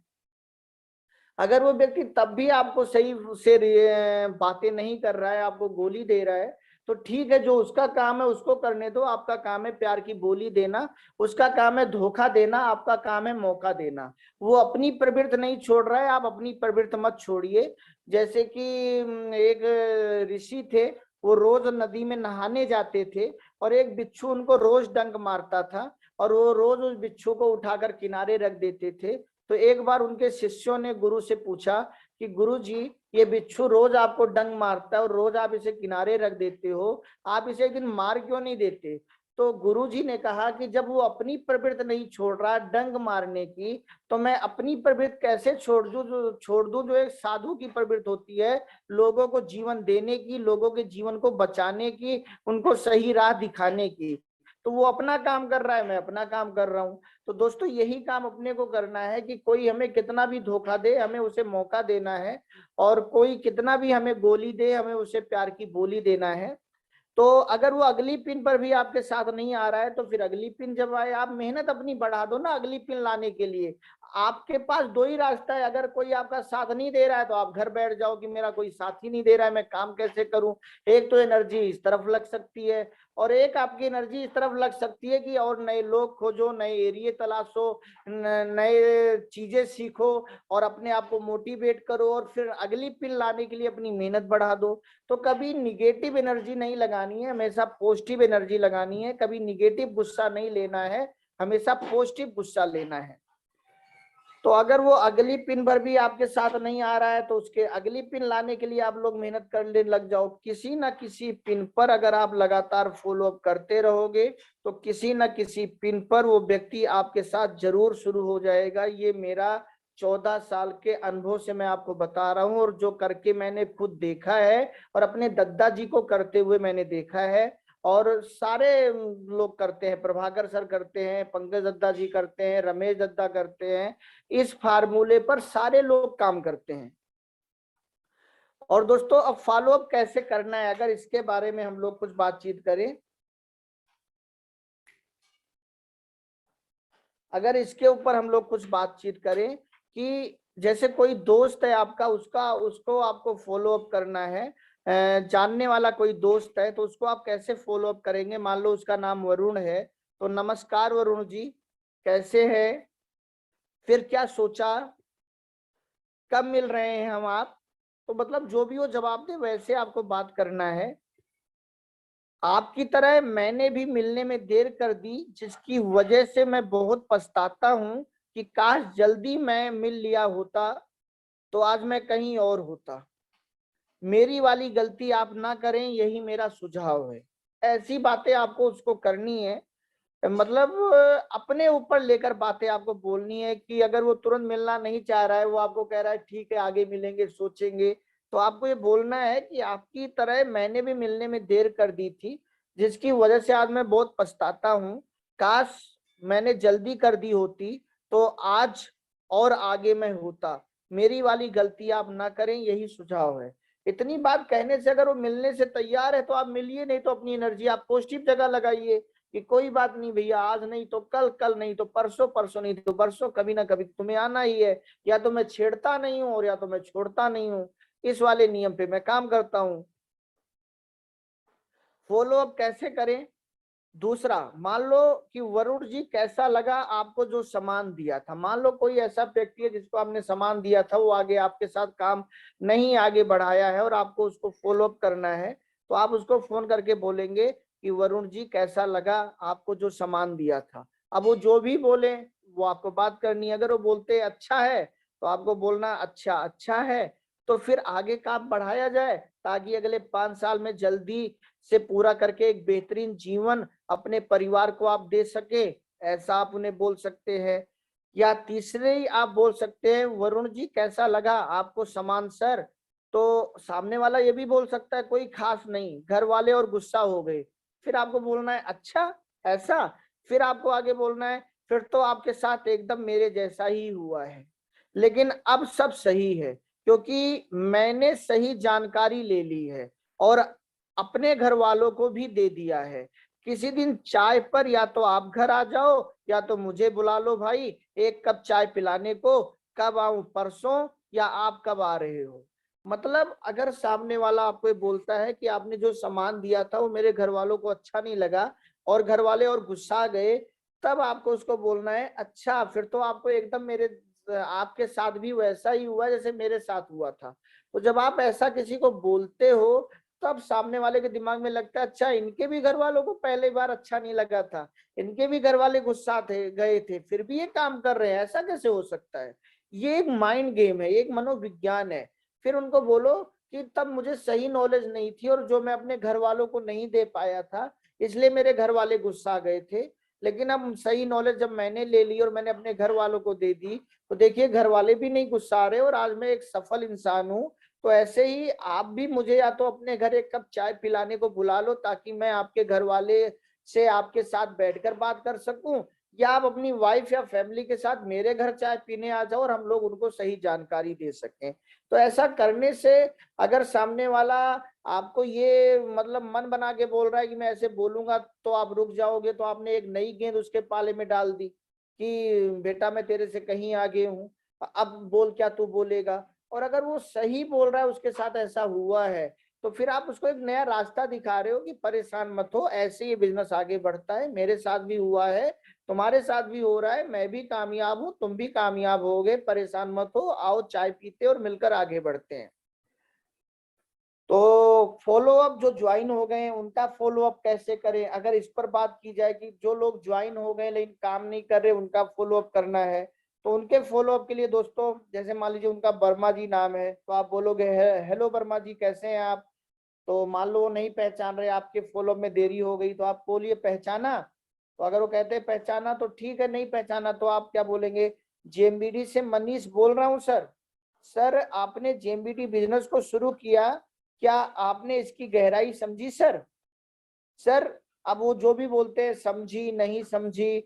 अगर वो व्यक्ति तब भी आपको सही से बातें नहीं कर रहा है, आपको गोली दे रहा है, तो ठीक है, जो उसका काम है उसको करने दो। आपका काम है प्यार की बोली देना, उसका काम है धोखा देना, आपका काम है मौका देना। वो अपनी प्रवृत्ति नहीं छोड़ रहा है, आप अपनी प्रवृत्ति मत छोड़िए। जैसे कि एक ऋषि थे, वो रोज नदी में नहाने जाते थे और एक बिच्छू उनको रोज डंक मारता था और वो रोज उस बिच्छू को उठाकर किनारे रख देते थे। तो एक बार उनके शिष्यों ने गुरु से पूछा कि गुरु जी, ये बिच्छू रोज आपको डंक मारता है और रोज आप इसे किनारे रख देते हो, आप इसे एक दिन मार क्यों नहीं देते? तो गुरु जी ने कहा कि जब वो अपनी प्रवृत्ति नहीं छोड़ रहा डंक मारने की, तो मैं अपनी प्रवृत्ति कैसे छोड़ दूं जो एक साधु की प्रवृत्ति होती है, लोगों को जीवन देने की, लोगों के जीवन को बचाने की, उनको सही राह दिखाने की। तो वो अपना काम कर रहा है, मैं अपना काम कर रहा हूँ। तो दोस्तों यही काम अपने को करना है कि कोई हमें कितना भी धोखा दे, हमें उसे मौका देना है, और कोई कितना भी हमें गोली दे, हमें उसे प्यार की बोली देना है। तो अगर वो अगली पिन पर भी आपके साथ नहीं आ रहा है, तो फिर अगली पिन जब आए आप मेहनत अपनी बढ़ा दो ना अगली पिन लाने के लिए। आपके पास दो ही रास्ता है, अगर कोई आपका साथ नहीं दे रहा है तो आप घर बैठ जाओ कि मेरा कोई साथ ही नहीं दे रहा है, मैं काम कैसे करूं। एक तो एनर्जी इस तरफ लग सकती है, और एक आपकी एनर्जी इस तरफ लग सकती है कि और नए लोग खोजो, नए एरिए तलाशो, नए चीजें सीखो और अपने आप को मोटिवेट करो, और फिर अगली पिन लाने के लिए अपनी मेहनत बढ़ा दो। तो कभी निगेटिव एनर्जी नहीं लगानी है, हमेशा पॉजिटिव एनर्जी लगानी है। कभी निगेटिव गुस्सा नहीं लेना है, हमेशा पॉजिटिव गुस्सा लेना है। तो अगर वो अगली पिन पर भी आपके साथ नहीं आ रहा है, तो उसके अगली पिन लाने के लिए आप लोग मेहनत करने लग जाओ। किसी ना किसी पिन पर अगर आप लगातार फॉलो अप करते रहोगे, तो किसी ना किसी पिन पर वो व्यक्ति आपके साथ जरूर शुरू हो जाएगा। ये मेरा 14 साल के अनुभव से मैं आपको बता रहा हूँ, और जो करके मैंने खुद देखा है, और अपने दादाजी को करते हुए मैंने देखा है, और सारे लोग करते हैं, प्रभाकर सर करते हैं, पंकज दत्ता जी करते हैं, रमेश दत्ता करते हैं। इस फार्मूले पर सारे लोग काम करते हैं। और दोस्तों अब फॉलो अप कैसे करना है, अगर इसके बारे में हम लोग कुछ बातचीत करें, अगर इसके ऊपर हम लोग कुछ बातचीत करें कि जैसे कोई दोस्त है आपका, उसको आपको फॉलो अप करना है, जानने वाला कोई दोस्त है, तो उसको आप कैसे फॉलो अप करेंगे? मान लो उसका नाम वरुण है, तो नमस्कार वरुण जी, कैसे हैं? फिर क्या सोचा, कब मिल रहे हैं हम आप? तो मतलब जो भी हो जवाब दे, वैसे आपको बात करना है। आपकी तरह मैंने भी मिलने में देर कर दी, जिसकी वजह से मैं बहुत पछताता हूं कि काश जल्दी मैं मिल लिया होता, तो आज मैं कहीं और होता। मेरी वाली गलती आप ना करें, यही मेरा सुझाव है। ऐसी बातें आपको उसको करनी है, मतलब अपने ऊपर लेकर बातें आपको बोलनी है कि अगर वो तुरंत मिलना नहीं चाह रहा है, वो आपको कह रहा है ठीक है आगे मिलेंगे, सोचेंगे, तो आपको ये बोलना है कि आपकी तरह मैंने भी मिलने में देर कर दी थी, जिसकी वजह से आज मैं बहुत पछताता हूँ। काश मैंने जल्दी कर दी होती, तो आज और आगे मैं होता। मेरी वाली गलती आप ना करें, यही सुझाव है। इतनी बात कहने से अगर वो मिलने से तैयार है तो आप मिलिए, नहीं तो अपनी एनर्जी आप पॉजिटिव जगह लगाइए कि कोई बात नहीं भैया, आज नहीं तो कल, कल नहीं तो परसों, परसों नहीं तो परसों, कभी ना कभी तुम्हें आना ही है। या तो मैं छेड़ता नहीं हूँ और या तो मैं छोड़ता नहीं हूँ। इस वाले नियम पे मैं काम करता हूँ। फॉलो अप कैसे करें? दूसरा, मान लो कि वरुण जी कैसा लगा आपको जो सामान दिया था। मान लो कोई ऐसा व्यक्ति है जिसको आपने सामान दिया था, वो आगे आपके साथ काम नहीं आगे बढ़ाया है और आपको उसको फॉलो अप करना है, तो आप उसको फोन करके बोलेंगे कि वरुण जी कैसा लगा आपको जो सामान दिया था। अब वो जो भी बोले वो आपको बात करनी है। अगर वो बोलते हैं अच्छा है तो आपको बोलना अच्छा अच्छा है, तो फिर आगे काम बढ़ाया जाए ताकि अगले 5 साल में जल्दी से पूरा करके एक बेहतरीन जीवन अपने परिवार को आप दे सके, ऐसा आप उन्हें बोल सकते हैं। या तीसरे ही आप बोल सकते हैं, वरुण जी कैसा लगा आपको सामान सर? तो सामने वाला ये भी बोल सकता है कोई खास नहीं, घर वाले और गुस्सा हो गए। फिर आपको बोलना है अच्छा ऐसा, फिर आपको आगे बोलना है फिर तो आपके साथ एकदम मेरे जैसा ही हुआ है, लेकिन अब सब सही है क्योंकि मैंने सही जानकारी ले ली है और अपने घर वालों को भी दे दिया है। किसी दिन चाय पर या तो आप घर आ जाओ या तो मुझे बुला लो भाई, एक कप चाय पिलाने को। कब आऊं, परसों, या आप कब आ रहे हो? मतलब अगर सामने वाला आपको बोलता है कि आपने जो सामान दिया था वो मेरे घर वालों को अच्छा नहीं लगा और घर वाले और गुस्सा गए, तब आपको उसको बोलना है अच्छा फिर तो आपको एकदम मेरे आपके साथ भी वैसा ही हुआ जैसे मेरे साथ हुआ था। तो जब आप ऐसा किसी को बोलते हो तब सामने वाले के दिमाग में लगता है अच्छा इनके भी घर वालों को पहले बार अच्छा नहीं लगा था, इनके भी घर वाले गुस्सा थे गए थे, फिर भी ये काम कर रहे हैं, ऐसा कैसे हो सकता है? ये एक माइंड गेम है, एक मनोविज्ञान है। फिर उनको बोलो कि तब मुझे सही नॉलेज नहीं थी और जो मैं अपने घर वालों को नहीं दे पाया था इसलिए मेरे घर वाले गुस्सा गए थे, लेकिन अब सही नॉलेज जब मैंने ले ली और मैंने अपने घर वालों को दे दी तो देखिए घर वाले भी नहीं गुस्सा रहे और आज मैं एक सफल इंसान हूँ। तो ऐसे ही आप भी मुझे या तो अपने घर एक कप चाय पिलाने को बुला लो ताकि मैं आपके घर वाले से आपके साथ बैठकर बात कर सकूं, या आप अपनी वाइफ या फैमिली के साथ मेरे घर चाय पीने आ जाओ और हम लोग उनको सही जानकारी दे सकें। तो ऐसा करने से अगर सामने वाला आपको ये मतलब मन बना के बोल रहा है कि मैं ऐसे बोलूंगा तो आप रुक जाओगे, तो आपने एक नई गेंद उसके पाले में डाल दी कि बेटा मैं तेरे से कहीं आगे हूँ, अब बोल क्या तू बोलेगा। और अगर वो सही बोल रहा है, उसके साथ ऐसा हुआ है, तो फिर आप उसको एक नया रास्ता दिखा रहे हो कि परेशान मत हो, ऐसे ये बिजनेस आगे बढ़ता है, मेरे साथ भी हुआ है, तुम्हारे साथ भी हो रहा है, मैं भी कामयाब हूं, तुम भी कामयाब होगे, परेशान मत हो, आओ चाय पीते और मिलकर आगे बढ़ते हैं। तो फॉलो अप जो ज्वाइन हो गए हैं उनका फॉलो अप कैसे करें, अगर इस पर बात की जाए कि जो लोग ज्वाइन हो गए लेकिन काम नहीं कर रहे उनका फॉलो अप करना है, तो उनके फॉलो अप के लिए दोस्तों जैसे मान लीजिए उनका वर्मा जी नाम है तो आप बोलोगे हेलो वर्मा जी कैसे हैं आप? तो मान लो वो नहीं पहचान रहे, आपके फॉलो अप में देरी हो गई, तो आप बोलिए पहचाना। तो अगर वो कहते हैं पहचाना तो ठीक है, नहीं पहचाना तो आप क्या बोलेंगे? जेएमबीडी से मनीष बोल रहा हूँ सर। सर आपने जेएमबीडी बिजनेस को शुरू किया, क्या आपने इसकी गहराई समझी सर? सर अब वो जो भी बोलते हैं समझी नहीं समझी,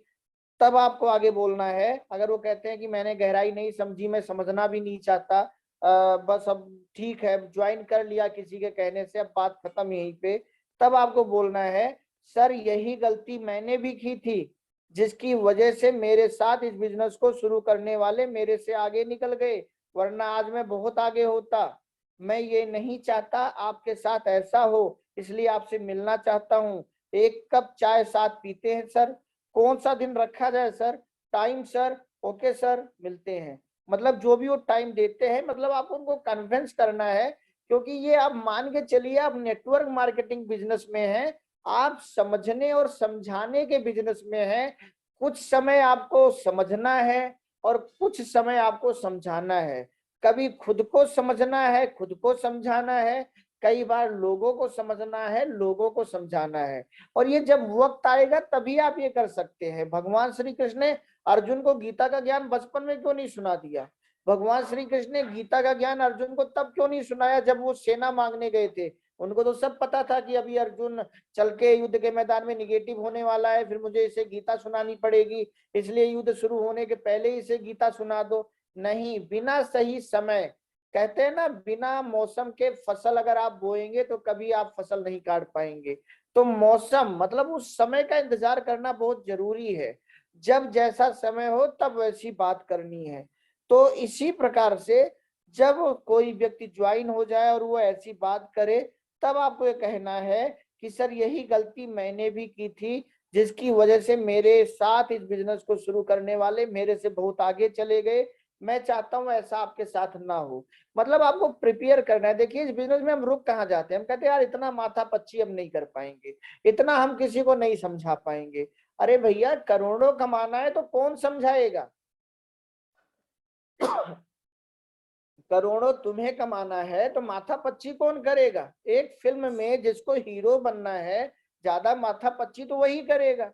तब आपको आगे बोलना है। अगर वो कहते हैं कि मैंने गहराई नहीं समझी, मैं समझना भी नहीं चाहता, बस अब ठीक है ज्वाइन कर लिया किसी के कहने से, अब बात खत्म यहीं पे, तब आपको बोलना है सर यही गलती मैंने भी की थी जिसकी वजह से मेरे साथ इस बिजनेस को शुरू करने वाले मेरे से आगे निकल गए, वरना आज मैं बहुत आगे होता। मैं ये नहीं चाहता आपके साथ ऐसा हो, इसलिए आपसे मिलना चाहता हूँ, एक कप चाय साथ पीते हैं सर, कौन सा दिन रखा जाए sir? Time sir, okay sir मिलते हैं। मतलब जो भी वो टाइम देते हैं, मतलब आपको उनको कन्विंस करना है, क्योंकि ये आप मान के चलिए आप नेटवर्क मार्केटिंग बिजनेस में हैं, आप समझने और समझाने के बिजनेस में हैं। कुछ समय आपको समझना है और कुछ समय आपको समझाना है, कभी खुद को समझना है खुद को समझाना है, कई बार लोगों को समझना है लोगों को समझाना है। और ये जब वक्त आएगा तभी आप ये कर सकते हैं। भगवान श्री कृष्ण ने अर्जुन को गीता का ज्ञान बचपन में क्यों नहीं सुना दिया? भगवान श्री कृष्ण ने गीता का ज्ञान अर्जुन को तब क्यों नहीं सुनाया जब वो सेना मांगने गए थे? उनको तो सब पता था कि अभी अर्जुन चल के युद्ध के मैदान में निगेटिव होने वाला है, फिर मुझे इसे गीता सुनानी पड़ेगी, इसलिए युद्ध शुरू होने के पहले ही इसे गीता सुना दो। नहीं, बिना सही समय, कहते हैं ना बिना मौसम के फसल अगर आप बोएंगे तो कभी आप फसल नहीं काट पाएंगे। तो मौसम मतलब उस समय का इंतजार करना बहुत जरूरी है, जब जैसा समय हो तब वैसी बात करनी है। तो इसी प्रकार से जब कोई व्यक्ति ज्वाइन हो जाए और वो ऐसी बात करे, तब आपको ये कहना है कि सर यही गलती मैंने भी की थी जिसकी वजह से मेरे साथ इस बिजनेस को शुरू करने वाले मेरे से बहुत आगे चले गए, मैं चाहता हूं ऐसा आपके साथ ना हो। मतलब आपको प्रिपेयर करना है। देखिए इस बिजनेस में हम रुक कहाँ जाते हैं, हम कहते हैं यार इतना माथा पच्ची हम नहीं कर पाएंगे, इतना हम किसी को नहीं समझा पाएंगे। अरे भैया करोड़ों कमाना है तो कौन समझाएगा? करोड़ों तुम्हें कमाना है तो माथापच्ची कौन करेगा? एक फिल्म में जिसको हीरो बनना है, ज्यादा माथापच्ची तो वही करेगा।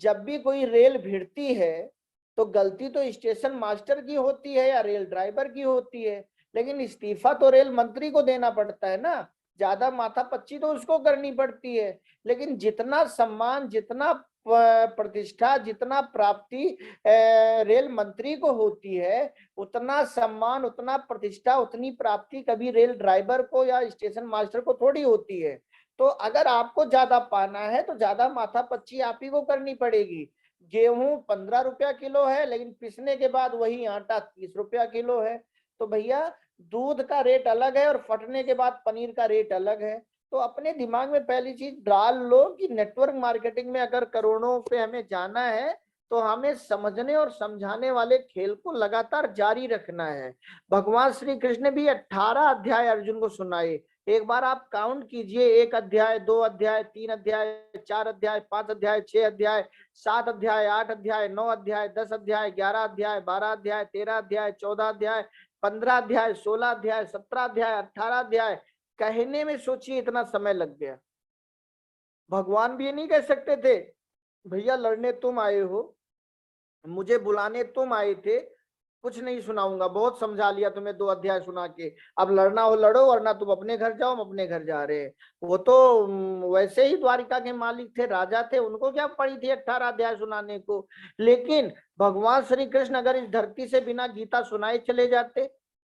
जब भी कोई रेल भिड़ती है तो गलती तो स्टेशन मास्टर की होती है या रेल ड्राइवर की होती है, लेकिन इस्तीफा तो रेल मंत्री को देना पड़ता है ना। ज्यादा माथापच्ची तो उसको करनी पड़ती है। लेकिन जितना सम्मान, जितना प्रतिष्ठा, जितना प्राप्ति रेल मंत्री को होती है, उतना सम्मान, उतना प्रतिष्ठा, उतनी प्राप्ति कभी रेल ड्राइवर को या स्टेशन मास्टर को थोड़ी होती है। तो अगर आपको ज्यादा पाना है तो ज्यादा माथापच्ची आप ही को करनी पड़ेगी। गेहूं 15 रुपया किलो है, लेकिन पिसने के बाद वही आटा 30 रुपया किलो है। तो भैया दूध का रेट अलग है और फटने के बाद पनीर का रेट अलग है। तो अपने दिमाग में पहली चीज डाल लो कि नेटवर्क मार्केटिंग में अगर करोड़ों पे हमें जाना है तो हमें समझने और समझाने वाले खेल को लगातार जारी रखना है। भगवान श्री कृष्ण भी 18 अध्याय अर्जुन को सुनाए। एक बार आप काउंट कीजिए, 1 अध्याय, 2 अध्याय, 3 अध्याय, 4 अध्याय, 5 अध्याय, 6 अध्याय, 7 अध्याय, 8 अध्याय, 9 अध्याय, 10 अध्याय, 11 अध्याय, 12 अध्याय, 13 अध्याय, 14 अध्याय, 15 अध्याय, 16 अध्याय, 17 अध्याय, 18 अध्याय। कहने में सोचिए इतना समय लग गया। भगवान भी ये नहीं कह सकते थे भैया लड़ने तुम आए हो, मुझे बुलाने तुम आए थे, कुछ नहीं सुनाऊंगा, बहुत समझा लिया तुम्हें 2 अध्याय सुना के, अब लड़ना हो लड़ो वरना तुम अपने घर जाओ, हम अपने घर जा रहे हैं। वो तो वैसे ही द्वारिका के मालिक थे, राजा थे, उनको क्या पड़ी थी 18 अध्याय सुनाने को। लेकिन भगवान श्री कृष्ण अगर इस धरती से बिना गीता सुनाए चले जाते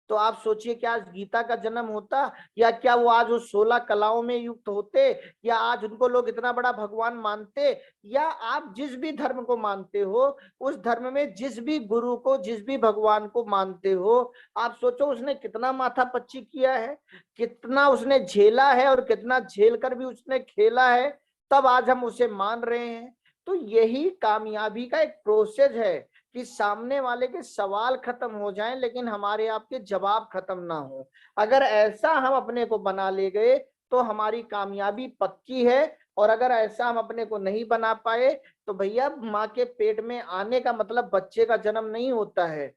तो आप सोचिए क्या आज गीता का जन्म होता, या क्या वो आज उस 16 कलाओं में युक्त होते, या आज उनको लोग इतना बड़ा भगवान मानते। या आप जिस भी धर्म को मानते हो, उस धर्म में जिस भी गुरु को, जिस भी भगवान को मानते हो, आप सोचो उसने कितना माथापच्ची किया है, कितना उसने झेला है, और कितना झेल कर भी उसने खेला है, तब आज हम उसे मान रहे हैं। तो यही कामयाबी का एक प्रोसेस है कि सामने वाले के सवाल खत्म हो जाएं लेकिन हमारे आपके जवाब खत्म ना हो। अगर ऐसा हम अपने को बना ले गए तो हमारी कामयाबी पक्की है। और अगर ऐसा हम अपने को नहीं बना पाए तो भैया माँ के पेट में आने का मतलब बच्चे का जन्म नहीं होता है।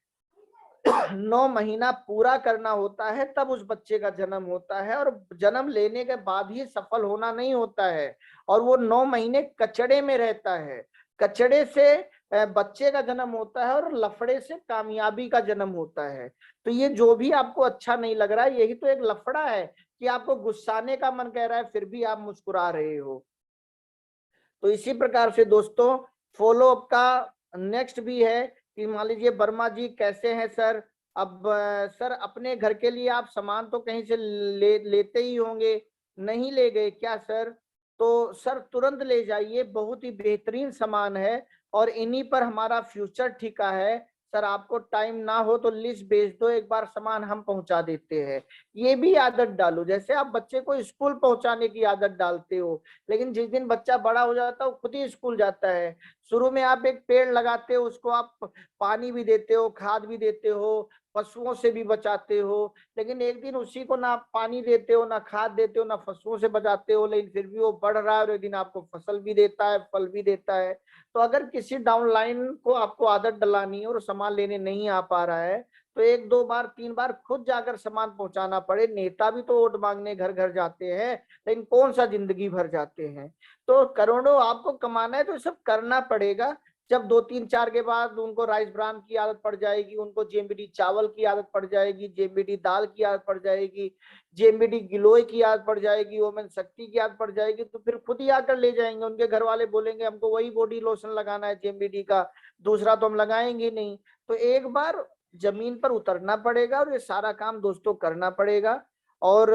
9 महीना पूरा करना होता है तब उस बच्चे का जन्म होता है, और जन्म लेने के बाद ही सफल होना नहीं होता है। और वो 9 महीने कचड़े में रहता है, कचड़े से बच्चे का जन्म होता है, और लफड़े से कामयाबी का जन्म होता है। तो ये जो भी आपको अच्छा नहीं लग रहा है, यही तो एक लफड़ा है कि आपको गुस्साने का मन कह रहा है फिर भी आप मुस्कुरा रहे हो। तो इसी प्रकार से दोस्तों फॉलो अप का नेक्स्ट भी है कि मान लीजिए वर्मा जी कैसे हैं सर, अब सर अपने घर के लिए आप सामान तो कहीं से लेते ही होंगे, नहीं ले गए क्या सर? तो सर तुरंत ले जाइए, बहुत ही बेहतरीन सामान है और इन्हीं पर हमारा फ्यूचर टिका है। सर आपको टाइम ना हो तो लिस्ट भेज दो, एक बार सामान हम पहुंचा देते हैं। ये भी आदत डालो, जैसे आप बच्चे को स्कूल पहुंचाने की आदत डालते हो, लेकिन जिस दिन बच्चा बड़ा हो जाता है वो खुद ही स्कूल जाता है। शुरू में आप एक पेड़ लगाते हो, उसको आप पानी भी देते हो, खाद भी देते हो, पशुओं से भी बचाते हो, लेकिन एक दिन उसी को ना आप पानी देते हो, ना खाद देते हो, ना पशुओं से बचाते हो, लेकिन फिर भी वो बढ़ रहा है और एक दिन आपको फसल भी देता है, फल भी देता है। तो अगर किसी डाउनलाइन को आपको आदत डलानी है और सामान लेने नहीं आ पा रहा है तो 1 2 बार 3 बार खुद जाकर सामान पहुंचाना पड़े। नेता भी तो वोट मांगने घर घर जाते हैं, लेकिन कौन सा जिंदगी भर जाते हैं। तो करोड़ों आपको कमाना है तो सब करना पड़ेगा। जब 2 3 4 के बाद उनको राइस ब्रान की आदत पड़ जाएगी, उनको जेएमबीडी चावल की आदत पड़ जाएगी, जेएमबीडी दाल की आदत पड़ जाएगी, जेएमबीडी गिलोय की आदत पड़ जाएगी, ओमेन शक्ति की आदत पड़ जाएगी, तो फिर खुद ही आकर ले जाएंगे। उनके घर वाले बोलेंगे हमको वही बॉडी लोशन लगाना है जेएमबीडी का, दूसरा तो हम लगाएंगे नहीं। तो एक बार जमीन पर उतरना पड़ेगा और ये सारा काम दोस्तों करना पड़ेगा। और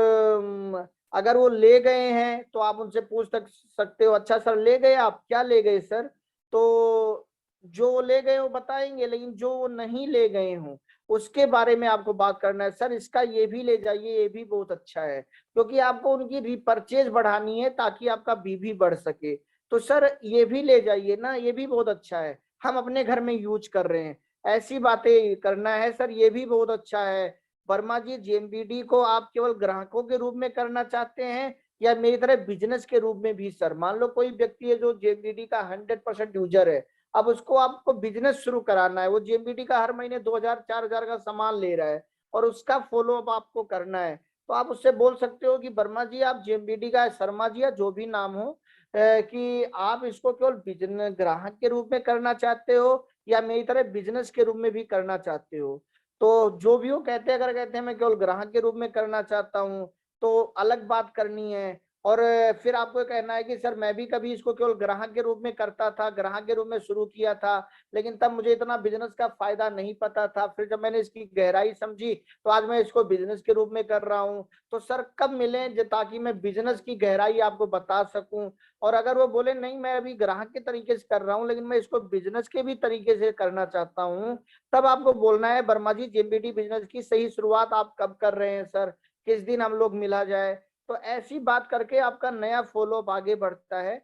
अगर वो ले गए हैं तो आप उनसे पूछ सकते हो अच्छा सर ले गए, आप क्या ले गए सर? तो जो वो ले गए वो बताएंगे, लेकिन जो वो नहीं ले गए हों उसके बारे में आपको बात करना है, सर इसका ये भी ले जाइए, ये भी बहुत अच्छा है, क्योंकि आपको उनकी रिपर्चेज बढ़ानी है ताकि आपका बीवी बढ़ सके। तो सर ये भी ले जाइए ना, ये भी बहुत अच्छा है, हम अपने घर में यूज कर रहे हैं, ऐसी बातें करना है। सर ये भी बहुत अच्छा है। वर्मा जी जेएमबीडी को आप केवल ग्राहकों के रूप में करना चाहते हैं या मेरी तरह बिजनेस के रूप में भी सर? मान लो कोई व्यक्ति है जो जेएमडीडी का 100% यूजर है, अब उसको आपको बिजनेस शुरू कराना है, वो जेएमडीडी का हर महीने 2000 4000 का सामान ले रहा है और उसका फॉलो अप आपको करना है, तो आप उससे बोल सकते हो कि वर्मा जी आप जेएमडीडी का, शर्मा जी या जो भी नाम हो, कि आप इसको केवल बिजनेस ग्राहक के रूप में करना चाहते हो या मेरी तरह बिजनेस के रूप में भी करना चाहते हो? तो जो भी हो कहते हैं, अगर कहते हैं मैं केवल ग्राहक के रूप में करना चाहता हूँ तो अलग बात करनी है, और फिर आपको कहना है कि सर मैं भी कभी इसको केवल ग्राहक के रूप में करता था, ग्राहक के रूप में शुरू किया था, लेकिन तब मुझे इतना बिजनेस का फायदा नहीं पता था, फिर जब मैंने इसकी गहराई समझी तो आज मैं इसको बिजनेस के रूप में कर रहा हूँ। तो सर कब मिलें ताकि मैं बिजनेस की गहराई आपको बता सकूं? और अगर वो बोले नहीं मैं अभी ग्राहक के तरीके से कर रहा हूँ लेकिन मैं इसको बिजनेस के भी तरीके से करना चाहता हूँ, तब आपको बोलना है वर्मा जी जेएमडीडी बिजनेस की सही शुरुआत आप कब कर रहे हैं सर, किस दिन हम लोग मिला जाए? तो ऐसी बात करके आपका नया फॉलो अप आगे बढ़ता है।